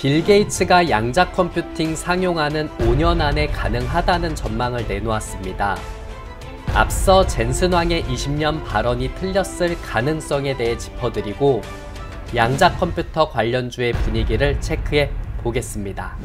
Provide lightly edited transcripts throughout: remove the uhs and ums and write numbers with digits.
빌 게이츠가 양자 컴퓨팅 상용화는 5년 안에 가능하다는 전망을 내놓았습니다. 앞서 젠슨 왕의 20년 발언이 틀렸을 가능성에 대해 짚어드리고 양자 컴퓨터 관련주의 분위기를 체크해 보겠습니다.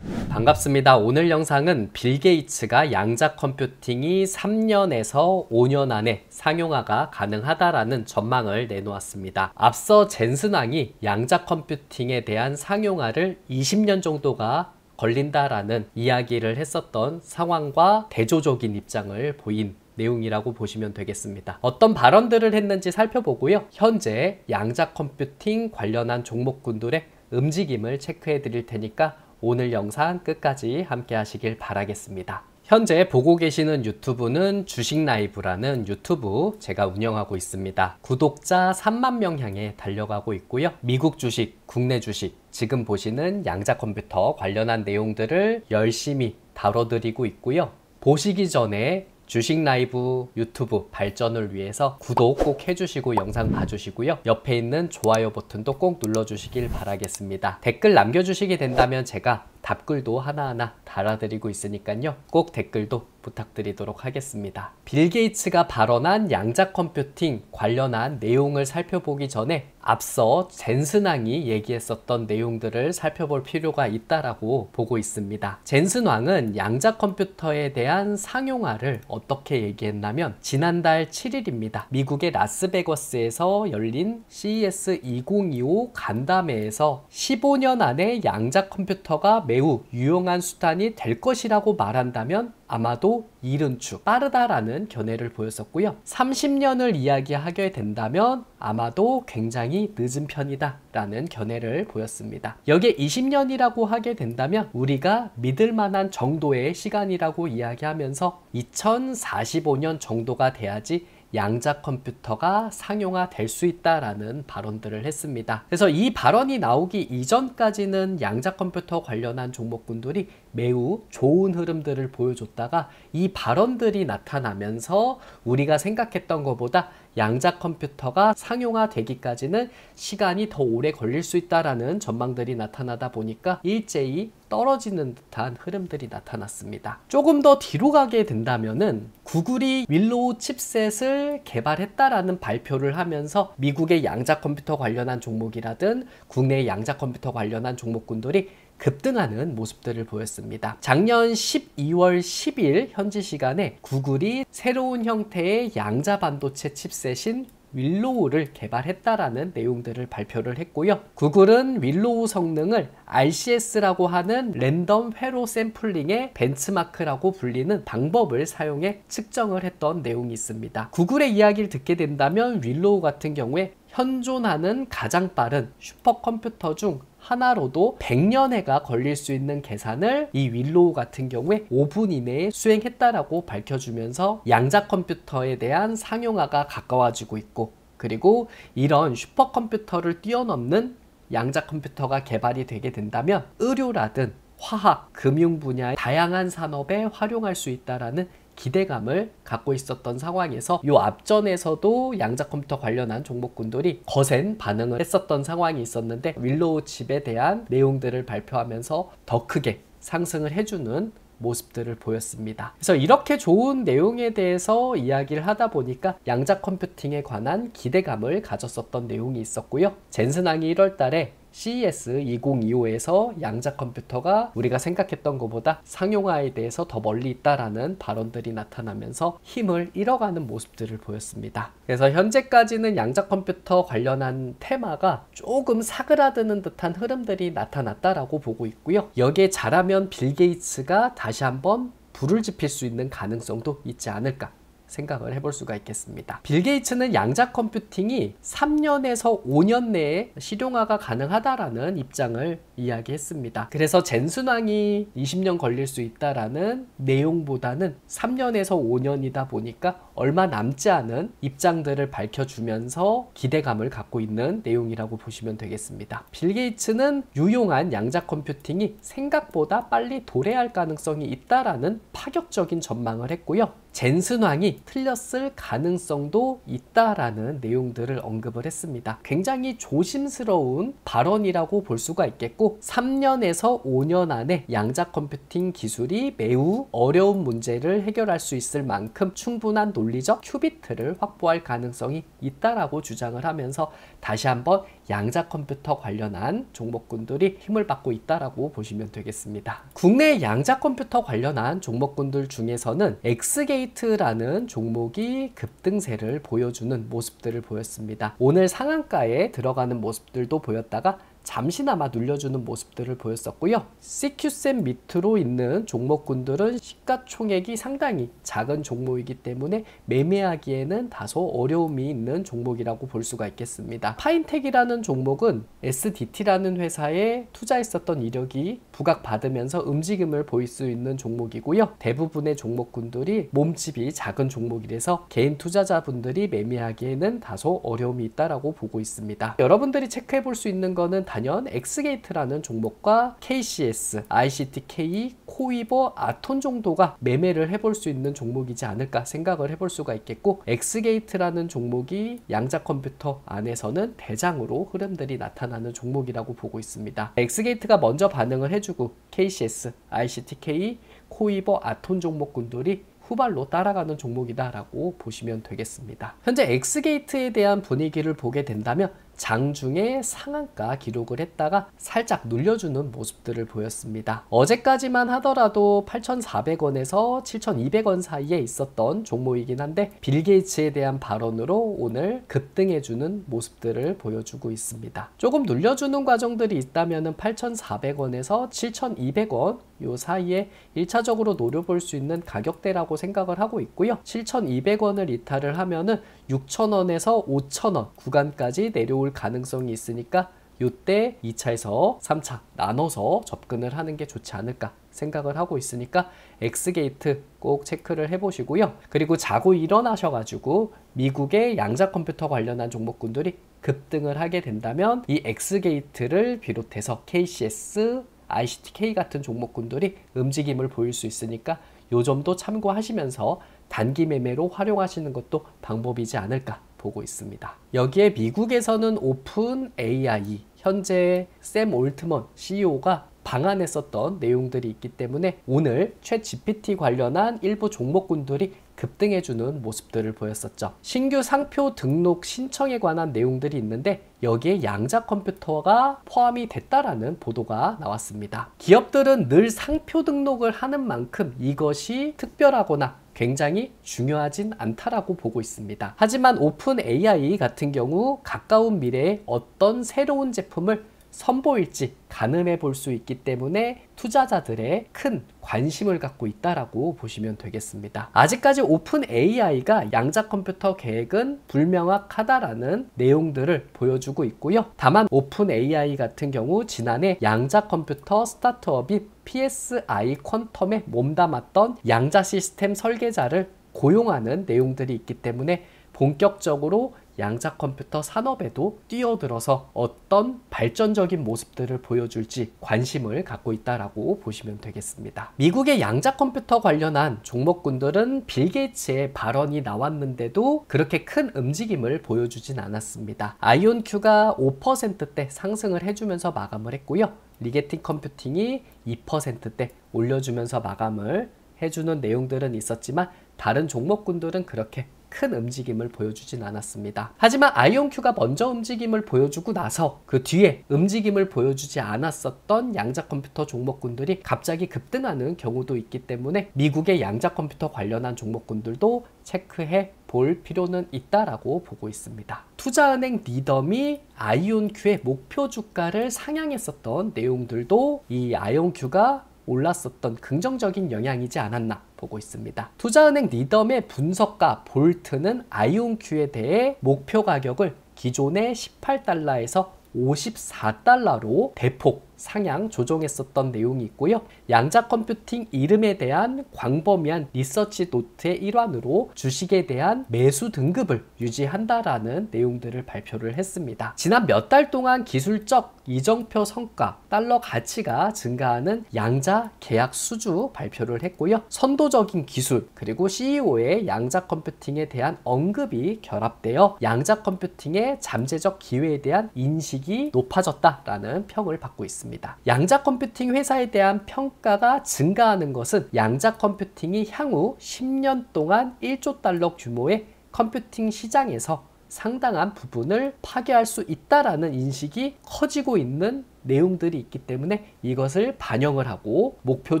반갑습니다. 오늘 영상은 빌 게이츠가 양자 컴퓨팅이 3년에서 5년 안에 상용화가 가능하다라는 전망을 내놓았습니다. 앞서 젠슨 왕이 양자 컴퓨팅에 대한 상용화를 20년 정도가 걸린다라는 이야기를 했었던 상황과 대조적인 입장을 보인 내용이라고 보시면 되겠습니다. 어떤 발언들을 했는지 살펴보고요. 현재 양자 컴퓨팅 관련한 종목군들의 움직임을 체크해 드릴 테니까 오늘 영상 끝까지 함께 하시길 바라겠습니다. 현재 보고 계시는 유튜브는 주식라이브라는 유튜브 제가 운영하고 있습니다. 구독자 3만 명 향해 달려가고 있고요. 미국 주식, 국내 주식, 지금 보시는 양자 컴퓨터 관련한 내용들을 열심히 다뤄드리고 있고요. 보시기 전에 주식 라이브 유튜브 발전을 위해서 구독 꼭 해주시고 영상 봐주시고요. 옆에 있는 좋아요 버튼도 꼭 눌러주시길 바라겠습니다. 댓글 남겨주시게 된다면 제가 답글도 하나하나 달아드리고 있으니까요. 꼭 댓글도 부탁드리도록 하겠습니다. 빌 게이츠가 발언한 양자 컴퓨팅 관련한 내용을 살펴보기 전에 앞서 젠슨 왕이 얘기했었던 내용들을 살펴볼 필요가 있다라고 보고 있습니다. 젠슨 왕은 양자 컴퓨터에 대한 상용화를 어떻게 얘기했냐면 지난달 7일입니다. 미국의 라스베거스에서 열린 CES 2025 간담회에서 15년 안에 양자 컴퓨터가 매우 유용한 수단이 될 것이라고 말한다면 아마도 이른 축, 빠르다라는 견해를 보였었고요. 30년을 이야기하게 된다면 아마도 굉장히 늦은 편이다 라는 견해를 보였습니다. 여기에 20년이라고 하게 된다면 우리가 믿을 만한 정도의 시간이라고 이야기하면서 2045년 정도가 돼야지 양자 컴퓨터가 상용화 될 수 있다라는 발언들을 했습니다. 그래서 이 발언이 나오기 이전까지는 양자 컴퓨터 관련한 종목군들이 매우 좋은 흐름들을 보여줬다가 이 발언들이 나타나면서 우리가 생각했던 것보다 양자 컴퓨터가 상용화 되기까지는 시간이 더 오래 걸릴 수 있다라는 전망들이 나타나다 보니까 일제히 떨어지는 듯한 흐름들이 나타났습니다. 조금 더 뒤로 가게 된다면은 구글이 윌로우 칩셋을 개발했다라는 발표를 하면서 미국의 양자 컴퓨터 관련한 종목이라든 국내의 양자 컴퓨터 관련한 종목군들이 급등하는 모습들을 보였습니다. 작년 12월 10일 현지 시간에 구글이 새로운 형태의 양자 반도체 칩셋인 윌로우를 개발했다라는 내용들을 발표를 했고요. 구글은 윌로우 성능을 RCS라고 하는 랜덤 회로 샘플링의 벤치마크라고 불리는 방법을 사용해 측정을 했던 내용이 있습니다. 구글의 이야기를 듣게 된다면 윌로우 같은 경우에 현존하는 가장 빠른 슈퍼컴퓨터 중 하나로도 100년회가 걸릴 수 있는 계산을 이 윌로우 같은 경우에 5분 이내에 수행했다라고 밝혀주면서 양자 컴퓨터에 대한 상용화가 가까워지고 있고, 그리고 이런 슈퍼컴퓨터를 뛰어넘는 양자 컴퓨터가 개발이 되게 된다면 의료라든 화학, 금융 분야의 다양한 산업에 활용할 수 있다라는 기대감을 갖고 있었던 상황에서 이 앞전에서도 양자 컴퓨터 관련한 종목군들이 거센 반응을 했었던 상황이 있었는데 윌로우 칩에 대한 내용들을 발표하면서 더 크게 상승을 해주는 모습들을 보였습니다. 그래서 이렇게 좋은 내용에 대해서 이야기를 하다 보니까 양자 컴퓨팅에 관한 기대감을 가졌었던 내용이 있었고요. 젠슨 왕이 1월 달에 CES 2025에서 양자 컴퓨터가 우리가 생각했던 것보다 상용화에 대해서 더 멀리 있다라는 발언들이 나타나면서 힘을 잃어가는 모습들을 보였습니다. 그래서 현재까지는 양자 컴퓨터 관련한 테마가 조금 사그라드는 듯한 흐름들이 나타났다라고 보고 있고요. 여기에 잘하면 빌 게이츠가 다시 한번 불을 지필 수 있는 가능성도 있지 않을까 생각을 해볼 수가 있겠습니다. 빌 게이츠는 양자 컴퓨팅이 3년에서 5년 내에 실용화가 가능하다라는 입장을 이야기했습니다. 그래서 젠슨 왕이 20년 걸릴 수 있다라는 내용보다는 3년에서 5년이다 보니까 얼마 남지 않은 입장들을 밝혀주면서 기대감을 갖고 있는 내용이라고 보시면 되겠습니다. 빌 게이츠는 유용한 양자 컴퓨팅이 생각보다 빨리 도래할 가능성이 있다라는 파격적인 전망을 했고요. 젠슨왕이 틀렸을 가능성도 있다라는 내용들을 언급을 했습니다. 굉장히 조심스러운 발언이라고 볼 수가 있겠고 3년에서 5년 안에 양자 컴퓨팅 기술이 매우 어려운 문제를 해결할 수 있을 만큼 충분한 논리적 큐비트를 확보할 가능성이 있다라고 주장을 하면서 다시 한번 양자 컴퓨터 관련한 종목군들이 힘을 받고 있다라고 보시면 되겠습니다. 국내 양자 컴퓨터 관련한 종목군들 중에서는 엑스게이트라는 종목이 급등세를 보여주는 모습들을 보였습니다. 오늘 상한가에 들어가는 모습들도 보였다가 잠시나마 눌려주는 모습들을 보였었고요. CQ셈 밑으로 있는 종목군들은 시가총액이 상당히 작은 종목이기 때문에 매매하기에는 다소 어려움이 있는 종목이라고 볼 수가 있겠습니다. 파인텍이라는 종목은 SDT라는 회사에 투자했었던 이력이 부각받으면서 움직임을 보일 수 있는 종목이고요. 대부분의 종목군들이 몸집이 작은 종목이라서 개인 투자자분들이 매매하기에는 다소 어려움이 있다라고 보고 있습니다. 여러분들이 체크해 볼 수 있는 거는 단연 엑스게이트라는 종목과 KCS, ICTK, 코이버, 아톤 정도가 매매를 해볼 수 있는 종목이지 않을까 생각을 해볼 수가 있겠고, 엑스게이트라는 종목이 양자 컴퓨터 안에서는 대장으로 흐름들이 나타나는 종목이라고 보고 있습니다. 엑스게이트가 먼저 반응을 해주고 KCS, ICTK, 코이버, 아톤 종목군들이 후발로 따라가는 종목이다라고 보시면 되겠습니다. 현재 엑스게이트에 대한 분위기를 보게 된다면 장중에 상한가 기록을 했다가 살짝 눌려주는 모습들을 보였습니다. 어제까지만 하더라도 8,400원에서 7,200원 사이에 있었던 종목이긴 한데 빌 게이츠에 대한 발언으로 오늘 급등해주는 모습들을 보여주고 있습니다. 조금 눌려주는 과정들이 있다면 8,400원에서 7,200원 요 사이에 1차적으로 노려볼 수 있는 가격대라고 생각을 하고 있고요. 7,200원을 이탈을 하면은 6,000원에서 5,000원 구간까지 내려올 가능성이 있으니까 이때 2차에서 3차 나눠서 접근을 하는 게 좋지 않을까 생각을 하고 있으니까 엑스게이트 꼭 체크를 해보시고요. 그리고 자고 일어나셔가지고 미국의 양자 컴퓨터 관련한 종목군들이 급등을 하게 된다면 이 엑스게이트를 비롯해서 KCS, ICTK 같은 종목군들이 움직임을 보일 수 있으니까 요 점도 참고하시면서 단기 매매로 활용하시는 것도 방법이지 않을까 보고 있습니다. 여기에 미국에서는 오픈 AI, 현재 샘 올트먼 CEO가 방한했었던 내용들이 있기 때문에 오늘 챗 GPT 관련한 일부 종목군들이 급등해주는 모습들을 보였었죠. 신규 상표 등록 신청에 관한 내용들이 있는데 여기에 양자 컴퓨터가 포함이 됐다라는 보도가 나왔습니다. 기업들은 늘 상표 등록을 하는 만큼 이것이 특별하거나 굉장히 중요하진 않다라고 보고 있습니다. 하지만 오픈 AI 같은 경우 가까운 미래에 어떤 새로운 제품을 선보일지 가늠해 볼 수 있기 때문에 투자자들의 큰 관심을 갖고 있다라고 보시면 되겠습니다. 아직까지 오픈 AI가 양자 컴퓨터 계획은 불명확하다라는 내용들을 보여주고 있고요. 다만 오픈 AI 같은 경우 지난해 양자 컴퓨터 스타트업인 PSI 퀀텀에 몸담았던 양자 시스템 설계자를 고용하는 내용들이 있기 때문에 본격적으로 양자 컴퓨터 산업에도 뛰어들어서 어떤 발전적인 모습들을 보여줄지 관심을 갖고 있다라고 보시면 되겠습니다. 미국의 양자 컴퓨터 관련한 종목군들은 빌 게이츠의 발언이 나왔는데도 그렇게 큰 움직임을 보여주진 않았습니다. 아이온큐가 5%대 상승을 해주면서 마감을 했고요. 리게팅 컴퓨팅이 2%대 올려주면서 마감을 해주는 내용들은 있었지만 다른 종목군들은 그렇게 큰 움직임을 보여주진 않았습니다. 하지만 아이온큐가 먼저 움직임을 보여주고 나서 그 뒤에 움직임을 보여주지 않았었던 양자 컴퓨터 종목군들이 갑자기 급등하는 경우도 있기 때문에 미국의 양자 컴퓨터 관련한 종목군들도 체크해 볼 필요는 있다라고 보고 있습니다. 투자은행 리덤이 아이온큐의 목표 주가를 상향했었던 내용들도 이 아이온큐가 올랐었던 긍정적인 영향이지 않았나 보고 있습니다. 투자은행 리덤의 분석가 볼트는 아이온큐에 대해 목표 가격을 기존의 18달러에서 54달러로 대폭 상향 조정했었던 내용이 있고요. 양자 컴퓨팅 이름에 대한 광범위한 리서치 노트의 일환으로 주식에 대한 매수 등급을 유지한다라는 내용들을 발표를 했습니다. 지난 몇 달 동안 기술적 이정표 성과, 달러 가치가 증가하는 양자 계약 수주 발표를 했고요. 선도적인 기술, 그리고 CEO의 양자 컴퓨팅에 대한 언급이 결합되어 양자 컴퓨팅의 잠재적 기회에 대한 인식이 높아졌다라는 평을 받고 있습니다. 양자 컴퓨팅 회사에 대한 평가가 증가하는 것은 양자 컴퓨팅이 향후 10년 동안 1조 달러 규모의 컴퓨팅 시장에서 상당한 부분을 파괴할 수 있다라는 인식이 커지고 있는 내용들이 있기 때문에 이것을 반영을 하고 목표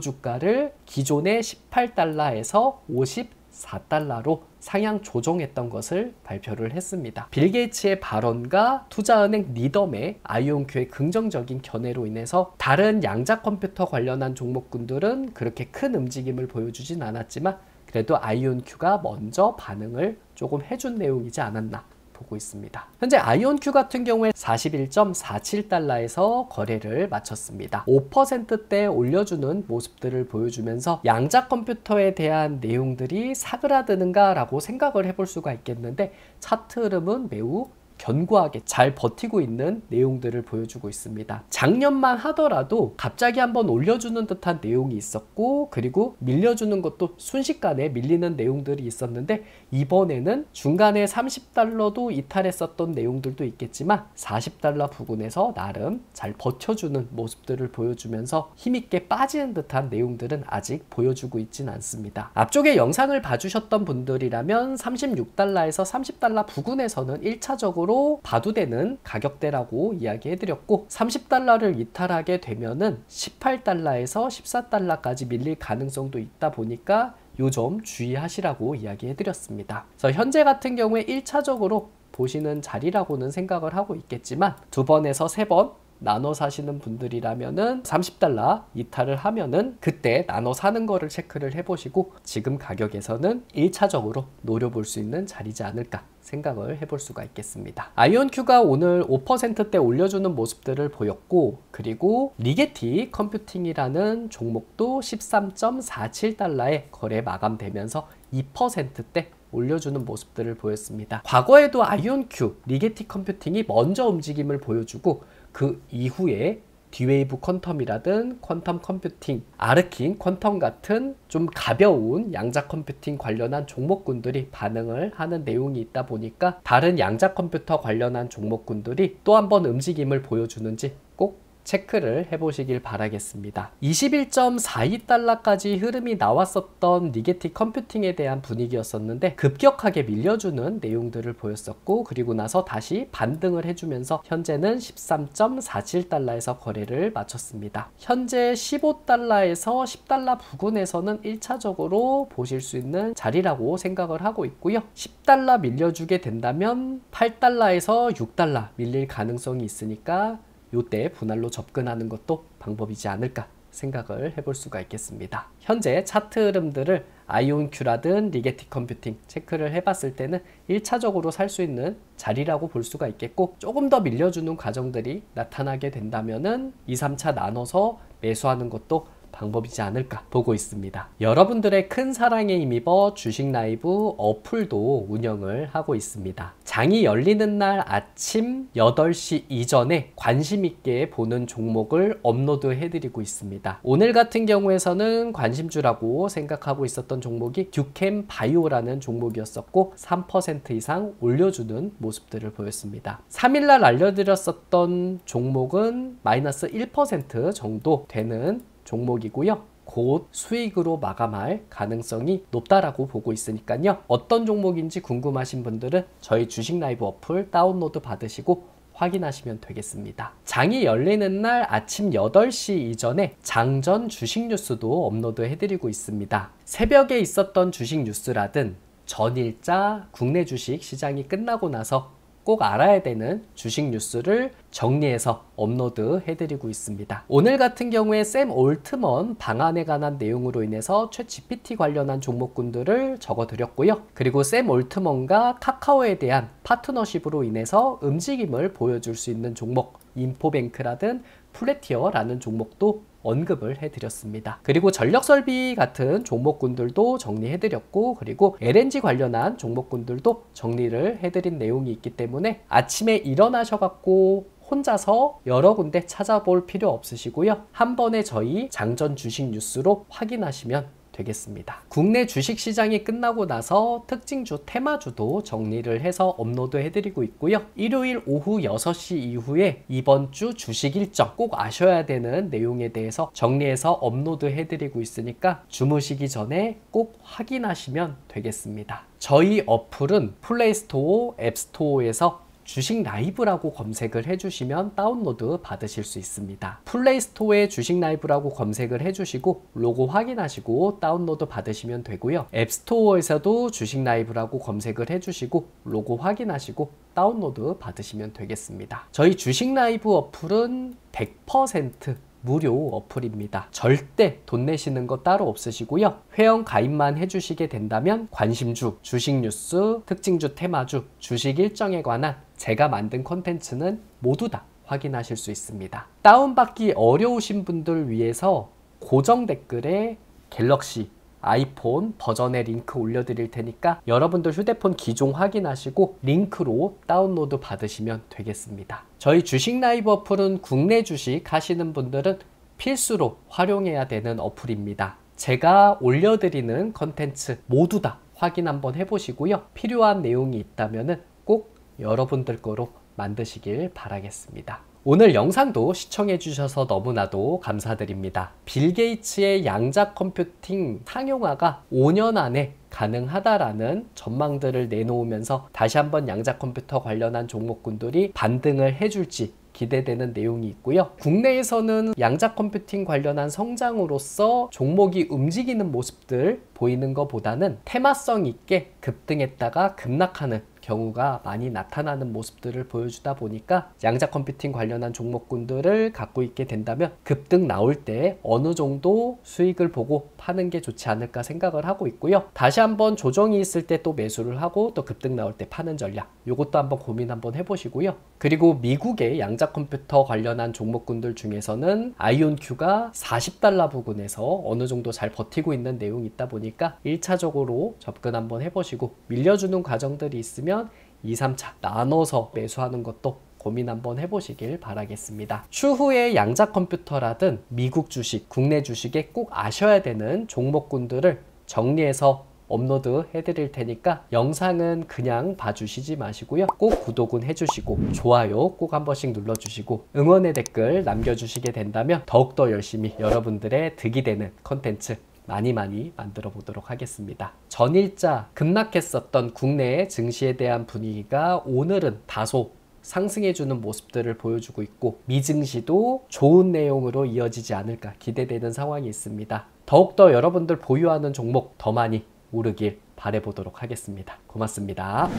주가를 기존의 18달러에서 54달러로 상향 조정했던 것을 발표를 했습니다. 빌 게이츠의 발언과 투자은행 니덤의 아이온큐의 긍정적인 견해로 인해서 다른 양자 컴퓨터 관련한 종목군들은 그렇게 큰 움직임을 보여주진 않았지만 그래도 아이온큐가 먼저 반응을 조금 해준 내용이지 않았나 보고 있습니다. 현재 아이온큐 같은 경우에 41.47달러에서 거래를 마쳤습니다. 5%대 올려주는 모습들을 보여주면서 양자 컴퓨터에 대한 내용들이 사그라드는가 라고 생각을 해볼 수가 있겠는데 차트 흐름은 매우 견고하게 잘 버티고 있는 내용들을 보여주고 있습니다. 작년만 하더라도 갑자기 한번 올려주는 듯한 내용이 있었고 그리고 밀려주는 것도 순식간에 밀리는 내용들이 있었는데 이번에는 중간에 30달러도 이탈했었던 내용들도 있겠지만 40달러 부근에서 나름 잘 버텨주는 모습들을 보여주면서 힘있게 빠지는 듯한 내용들은 아직 보여주고 있진 않습니다. 앞쪽에 영상을 봐주셨던 분들이라면 36달러에서 30달러 부근에서는 1차적으로 봐도 되는 가격대라고 이야기해드렸고 30달러를 이탈하게 되면은 18달러에서 14달러까지 밀릴 가능성도 있다 보니까 요 점 주의하시라고 이야기해드렸습니다. 그래서 현재 같은 경우에 1차적으로 보시는 자리라고는 생각을 하고 있겠지만 2번에서 3번 나눠 사시는 분들이라면은 30달러 이탈을 하면은 그때 나눠 사는 거를 체크를 해보시고 지금 가격에서는 1차적으로 노려볼 수 있는 자리지 않을까 생각을 해볼 수가 있겠습니다. 아이온큐가 오늘 5%대 올려주는 모습들을 보였고 그리고 리게티 컴퓨팅이라는 종목도 13.47달러에 거래 마감되면서 2%대 올려주는 모습들을 보였습니다. 과거에도 아이온큐, 리게티 컴퓨팅이 먼저 움직임을 보여주고 그 이후에 D-Wave 퀀텀이라든 퀀텀 컴퓨팅, 아르킨 퀀텀 같은 좀 가벼운 양자 컴퓨팅 관련한 종목군들이 반응을 하는 내용이 있다 보니까 다른 양자 컴퓨터 관련한 종목군들이 또 한 번 움직임을 보여주는지 꼭 체크를 해보시길 바라겠습니다. 21.42달러까지 흐름이 나왔었던 리게티 컴퓨팅에 대한 분위기였었는데 급격하게 밀려주는 내용들을 보였었고 그리고 나서 다시 반등을 해주면서 현재는 13.47달러에서 거래를 마쳤습니다. 현재 15달러에서 10달러 부근에서는 1차적으로 보실 수 있는 자리라고 생각을 하고 있고요. 10달러 밀려주게 된다면 8달러에서 6달러 밀릴 가능성이 있으니까 요때 분할로 접근하는 것도 방법이지 않을까 생각을 해볼 수가 있겠습니다. 현재 차트 흐름들을 아이온큐라든 리게티 컴퓨팅 체크를 해봤을 때는 1차적으로 살 수 있는 자리라고 볼 수가 있겠고 조금 더 밀려주는 과정들이 나타나게 된다면은 2, 3차 나눠서 매수하는 것도 방법이지 않을까 보고 있습니다. 여러분들의 큰 사랑에 힘입어 주식라이브 어플도 운영을 하고 있습니다. 장이 열리는 날 아침 8시 이전에 관심 있게 보는 종목을 업로드 해드리고 있습니다. 오늘 같은 경우에서는 관심주라고 생각하고 있었던 종목이 듀캠 바이오라는 종목이었었고 3% 이상 올려주는 모습들을 보였습니다. 3일날 알려드렸었던 종목은 마이너스 1% 정도 되는 종목이고요. 곧 수익으로 마감할 가능성이 높다라고 보고 있으니까요. 어떤 종목인지 궁금하신 분들은 저희 주식 라이브 어플 다운로드 받으시고 확인하시면 되겠습니다. 장이 열리는 날 아침 8시 이전에 장전 주식 뉴스도 업로드 해드리고 있습니다. 새벽에 있었던 주식 뉴스라든 전일자 국내 주식 시장이 끝나고 나서 꼭 알아야 되는 주식 뉴스를 정리해서 업로드 해드리고 있습니다. 오늘 같은 경우에 샘 올트먼 방안에 관한 내용으로 인해서 챗 GPT 관련한 종목군들을 적어드렸고요. 그리고 샘 올트먼과 카카오에 대한 파트너십으로 인해서 움직임을 보여줄 수 있는 종목, 인포뱅크라든 플래티어라는 종목도 언급을 해드렸습니다. 그리고 전력설비 같은 종목군들도 정리해드렸고, 그리고 LNG 관련한 종목군들도 정리를 해드린 내용이 있기 때문에 아침에 일어나셔갖고 혼자서 여러 군데 찾아볼 필요 없으시고요. 한 번에 저희 장전 주식 뉴스로 확인하시면 되겠습니다. 국내 주식시장이 끝나고 나서 특징주, 테마주도 정리를 해서 업로드 해드리고 있고요. 일요일 오후 6시 이후에 이번 주 주식 일정 꼭 아셔야 되는 내용에 대해서 정리해서 업로드 해드리고 있으니까 주무시기 전에 꼭 확인하시면 되겠습니다. 저희 어플은 플레이스토어, 앱스토어에서 주식 라이브라고 검색을 해주시면 다운로드 받으실 수 있습니다. 플레이스토어에 주식 라이브라고 검색을 해주시고 로고 확인하시고 다운로드 받으시면 되고요. 앱스토어에서도 주식 라이브라고 검색을 해주시고 로고 확인하시고 다운로드 받으시면 되겠습니다. 저희 주식 라이브 어플은 100% 무료 어플입니다. 절대 돈 내시는 거 따로 없으시고요. 회원 가입만 해주시게 된다면 관심주, 주식 뉴스, 특징주, 테마주, 주식 일정에 관한 제가 만든 콘텐츠는 모두 다 확인하실 수 있습니다. 다운받기 어려우신 분들 위해서 고정 댓글에 갤럭시, 아이폰 버전의 링크 올려드릴 테니까 여러분들 휴대폰 기종 확인하시고 링크로 다운로드 받으시면 되겠습니다. 저희 주식 라이브 어플은 국내 주식 하시는 분들은 필수로 활용해야 되는 어플입니다. 제가 올려드리는 컨텐츠 모두 다 확인 한번 해보시고요. 필요한 내용이 있다면 꼭 여러분들 거로 만드시길 바라겠습니다. 오늘 영상도 시청해 주셔서 너무나도 감사드립니다. 빌 게이츠의 양자 컴퓨팅 상용화가 5년 안에 가능하다라는 전망들을 내놓으면서 다시 한번 양자 컴퓨터 관련한 종목군들이 반등을 해줄지 기대되는 내용이 있고요. 국내에서는 양자 컴퓨팅 관련한 성장으로서 종목이 움직이는 모습들 보이는 것보다는 테마성 있게 급등했다가 급락하는 경우가 많이 나타나는 모습들을 보여주다 보니까 양자 컴퓨팅 관련한 종목군들을 갖고 있게 된다면 급등 나올 때 어느 정도 수익을 보고 파는 게 좋지 않을까 생각을 하고 있고요. 다시 한번 조정이 있을 때 또 매수를 하고 또 급등 나올 때 파는 전략, 이것도 한번 고민 한번 해보시고요. 그리고 미국의 양자 컴퓨터 관련한 종목군들 중에서는 아이온큐가 40달러 부근에서 어느 정도 잘 버티고 있는 내용이 있다 보니까 1차적으로 접근 한번 해보시고 밀려주는 과정들이 있으면 2, 3차 나눠서 매수하는 것도 고민 한번 해보시길 바라겠습니다. 추후에 양자 컴퓨터라든 미국 주식, 국내 주식에 꼭 아셔야 되는 종목군들을 정리해서 업로드 해드릴 테니까 영상은 그냥 봐주시지 마시고요. 꼭 구독은 해주시고 좋아요 꼭 한 번씩 눌러주시고 응원의 댓글 남겨주시게 된다면 더욱더 열심히 여러분들의 득이 되는 컨텐츠 많이 만들어 보도록 하겠습니다. 전일자 급락했었던 국내의 증시에 대한 분위기가 오늘은 다소 상승해주는 모습들을 보여주고 있고 미증시도 좋은 내용으로 이어지지 않을까 기대되는 상황이 있습니다. 더욱더 여러분들 보유하는 종목 더 많이 오르길 바라보도록 하겠습니다. 고맙습니다.